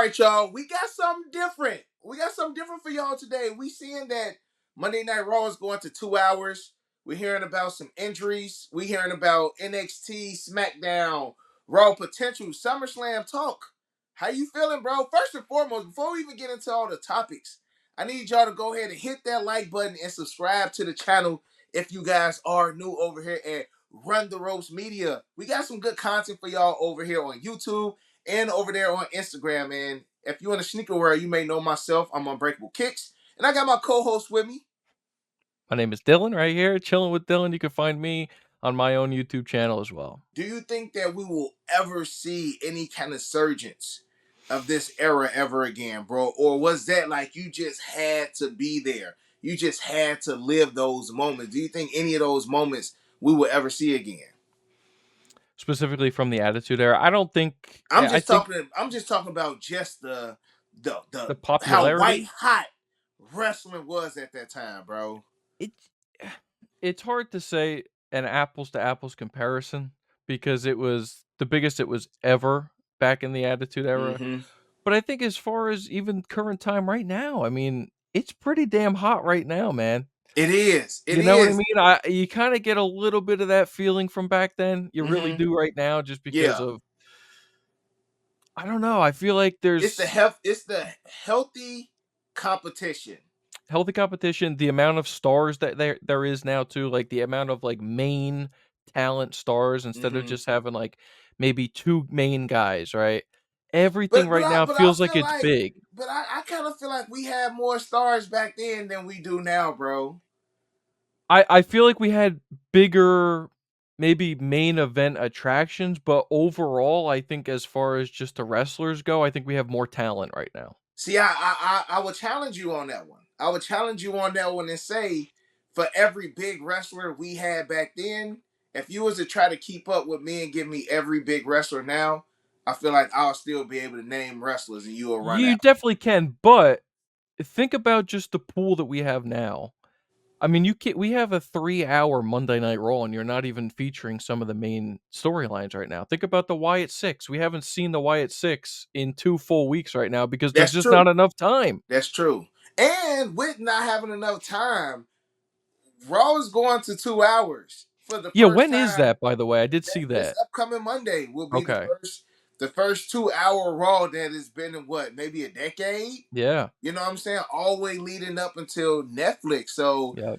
right, y'all. We got something different. We got something different for y'all today. We seeing that Monday Night Raw is going to 2 hours. We're hearing about some injuries. We hearing about NXT, SmackDown, Raw potential, SummerSlam talk. How you feeling, bro? First and foremost, before we even get into all the topics, I need y'all to go ahead and hit that like button and subscribe to the channel if you guys are new over here at Run the Ropes Media. We got some good content for y'all over here on YouTube and over there on Instagram. And if you're in the sneaker world, you may know myself. I'm Unbreakable Kicks. And I got my co-host with me. My name is Dylan right here, chilling with Dylan. You can find me on my own YouTube channel as well. Do you think that we will ever see any kind of surgence of this era ever again, bro? Or was that like you just had to be there? You just had to live those moments. Do you think any of those moments we will ever see again? Specifically from the Attitude Era, I don't think. I'm I just think talking. I'm just talking about just the the how white popularity. hot wrestling was at that time, bro. It it's hard to say an apples to apples comparison because it was the biggest it was ever back in the Attitude Era. Mm-hmm. But I think as far as even current time right now, I mean, it's pretty damn hot right now, man. It is. It You know what I is. mean? You kind of get a little bit of that feeling from back then. You really Mm-hmm. do right now, just because Yeah. of I don't know. I feel like It's the there's health. It's the healthy competition. healthy competition. The amount of stars that there is now too, like the amount of like main talent stars instead of Mm-hmm. just having like maybe two main guys, right? Everything But right now I feels like feel it's like big. I kind of feel like we had more stars back then than we do now, bro. I feel like we had bigger maybe main event attractions, but overall, I think as far as just the wrestlers go, I think we have more talent right now. See, I would challenge you on that one. I would challenge you on that one and say, for every big wrestler we had back then, if you was to try to keep up with me and give me every big wrestler now, I feel like I'll still be able to name wrestlers and you will run You out. definitely can, but think about just the pool that we have now. I mean, you can we have a 3-hour Monday Night Raw, and you're not even featuring some of the main storylines right now. Think about the Wyatt Six. We haven't seen the Wyatt Six in 2 full weeks right now because there's That's just not true. enough time. That's true. And with not having enough time, Raw is going to 2 hours for the Yeah, first when is time. that, by the way? I did see This that. upcoming Monday will be Okay. the first 2 hour Raw that has been in what, maybe a decade. Yeah. You know what I'm saying? All the way leading up until Netflix. So Yeah.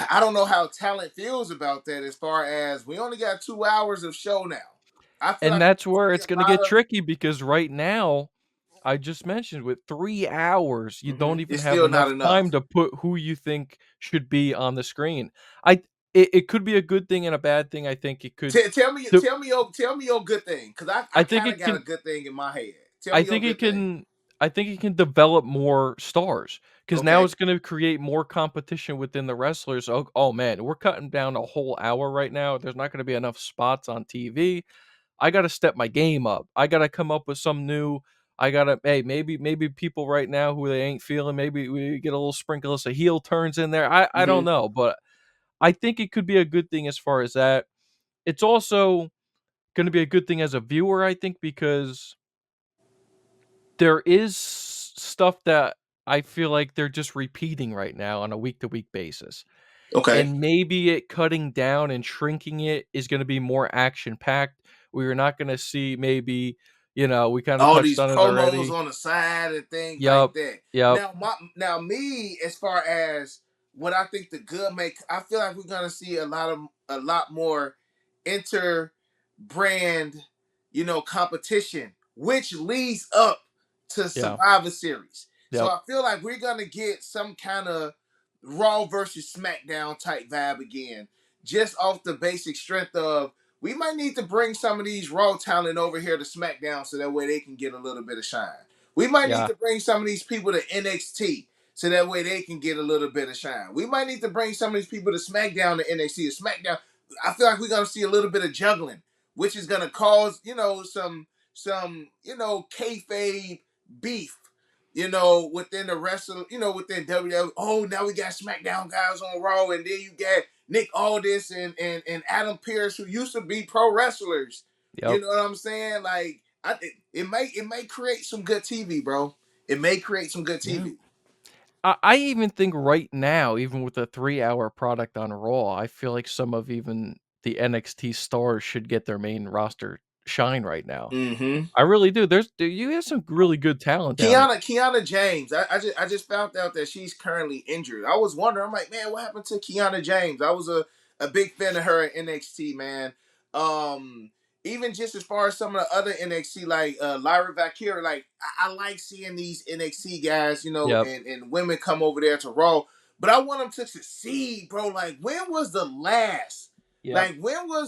I don't know how talent feels about that as far as we only got 2 hours of show now. I feel And like that's we're where gonna it's see a gonna lot get of tricky because right now, I just mentioned with 3 hours, you don't even it's have still not enough time enough. to put who you think should be on the screen. I it could be a good thing and a bad thing. I think it could the Tell me your good thing. Cause I I think kinda it got a can good thing in my head. Tell I me your think it good thing. can I think it can develop more stars because now Okay. it's gonna create more competition within the wrestlers. Oh man, we're cutting down a whole hour right now. There's not gonna be enough spots on TV. I gotta step my game up. I gotta come up with some new. I gotta hey maybe people right now who they ain't feeling. Maybe we get a little sprinkle of heel turns in there. I don't Mm-hmm. know, but I think it could be a good thing as far as that. It's also gonna be a good thing as a viewer. I think because there is stuff that I feel like they're just repeating right now on a week to week basis. Okay. And maybe it cutting down and shrinking it is gonna be more action packed. We're not gonna see maybe, we kinda All touched these on it promos already. on the side and things like Yup, that. yup, Now me, as far as what I think the good make, I feel like we're gonna see a lot more inter brand, competition, which leads up to yeah, Survivor Series. So yep, I feel like we're gonna get some kind of Raw versus SmackDown type vibe again, just off the basic strength of we might need to bring some of these Raw talent over here to SmackDown so that way they can get a little bit of shine. We might need yeah, to bring some of these people to NXT so that way they can get a little bit of shine. We might need to bring some of these people to SmackDown to NXT. To SmackDown, I feel like we're gonna see a little bit of juggling, which is gonna cause some kayfabe beef. Within the wrestler, within WWE. Oh, now we got SmackDown guys on Raw, and then you got Nick Aldis and Adam Pearce, who used to be pro wrestlers. You yep. know what I'm saying? Like, It may create some good TV, bro. It may create some good Yeah. TV. I even think right now, even with a 3-hour product on Raw, I feel like some of even the NXT stars should get their main roster shine right now. Mm-hmm. I really do. You have some really good talent down there. Kiana James. I just found out that she's currently injured. I was wondering. I'm like, man, what happened to Kiana James? I was a big fan of her at NXT, man. Um, Even just as far as some of the other NXT, like Lyra Valkyria, like I like seeing these NXT guys, Yep. and women come over there to Raw. But I want them to succeed, bro. Yep. When was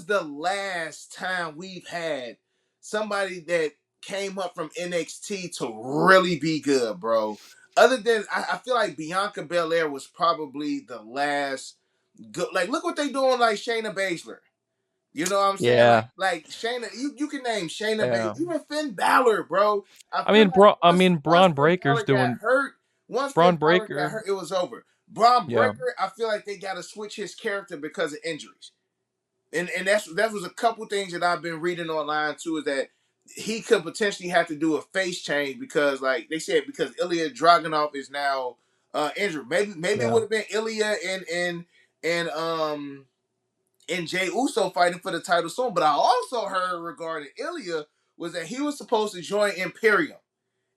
the last time we've had somebody that came up from NXT to really be good, bro? Other than I feel like Bianca Belair was probably the last good. Like, look what they doing, like Shayna Baszler. You know what I'm saying? Yeah. Like Shayna, you can name Shayna Baszler, Yeah. even Finn Balor, bro. I I feel mean, like once Braun Finn Breaker's Balor got doing hurt, Braun Breaker. it was over. Braun Yeah. Breaker, I feel like they got to switch his character because of injuries. And that was a couple things that I've been reading online too, is that he could potentially have to do a face change because, like they said, because Ilya Dragunov is now injured. Maybe it Yeah. would have been Ilya and and Jay Uso fighting for the title soon. But I also heard regarding Ilya was that he was supposed to join Imperium.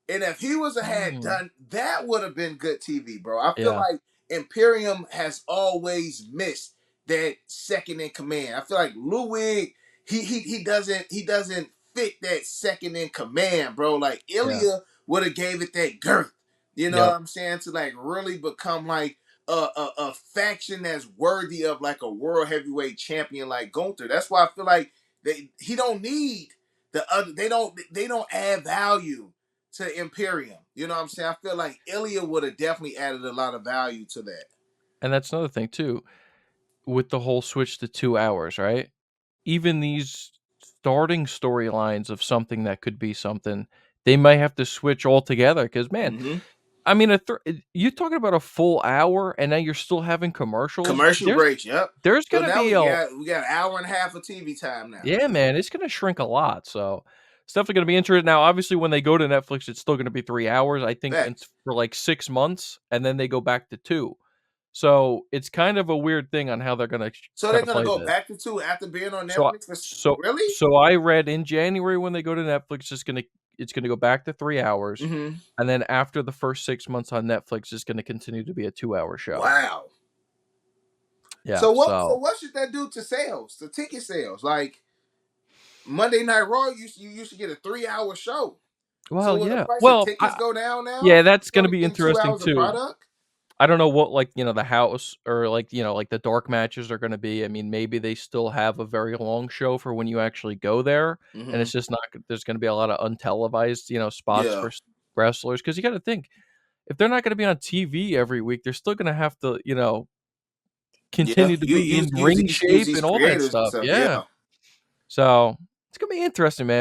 And if he was a had Mm. done, that would have been good TV, bro. I feel Yeah. like Imperium has always missed that second in command. I feel like Ludwig, he doesn't fit that second in command, bro. Like Yeah. Ilya would have gave it that girth. You know what Yep. I'm saying? To like really become like a faction that's worthy of like a world heavyweight champion like Gunther. That's why I feel like he don't need the other. They don't add value to Imperium. You know what I'm saying? I feel like Ilya would have definitely added a lot of value to that. And that's another thing too, with the whole switch to 2 hours, right? Even these starting storylines of something that could be something, they might have to switch altogether. Because man, Mm-hmm. I mean, you're talking about a full hour, and now you're still having commercials. Commercial breaks. Yep. There's So gonna now be we a got we got an hour and a half of TV time now. yeah, man, it's gonna shrink a lot, so it's definitely gonna be interesting. Now, obviously, when they go to Netflix, it's still gonna be 3 hours, I think, and Facts. for, like, 6 months, and then they go back to 2. So, it's kind of a weird thing on how they're gonna So they're kinda gonna play go this. back to two after being on So I Netflix for so really? so I read in January when they go to Netflix, it's gonna go back to 3 hours, Mm-hmm. and then after the first 6 months on Netflix, it's gonna continue to be a 2-hour show. Wow. Yeah, So so what should that do to sales, to ticket sales? Like Monday Night Raw, you used to get a 3 hour show. So well, will the yeah. price of Well, tickets go down now? yeah, that's You're gonna only be getting two interesting hours of too. product. I don't know what, like, the house or, like, like, the dark matches are gonna be. I mean, maybe they still have a very long show for when you actually go there, and Mm-hmm. it's just not there's gonna be a lot of untelevised, spots Yeah. for wrestlers. Because you gotta think, if they're not gonna be on TV every week, they're still gonna have to, Yeah. continue to You be in use ring use shape these and all that creators and stuff. stuff. Yeah. Yeah. So, it's gonna be interesting, man.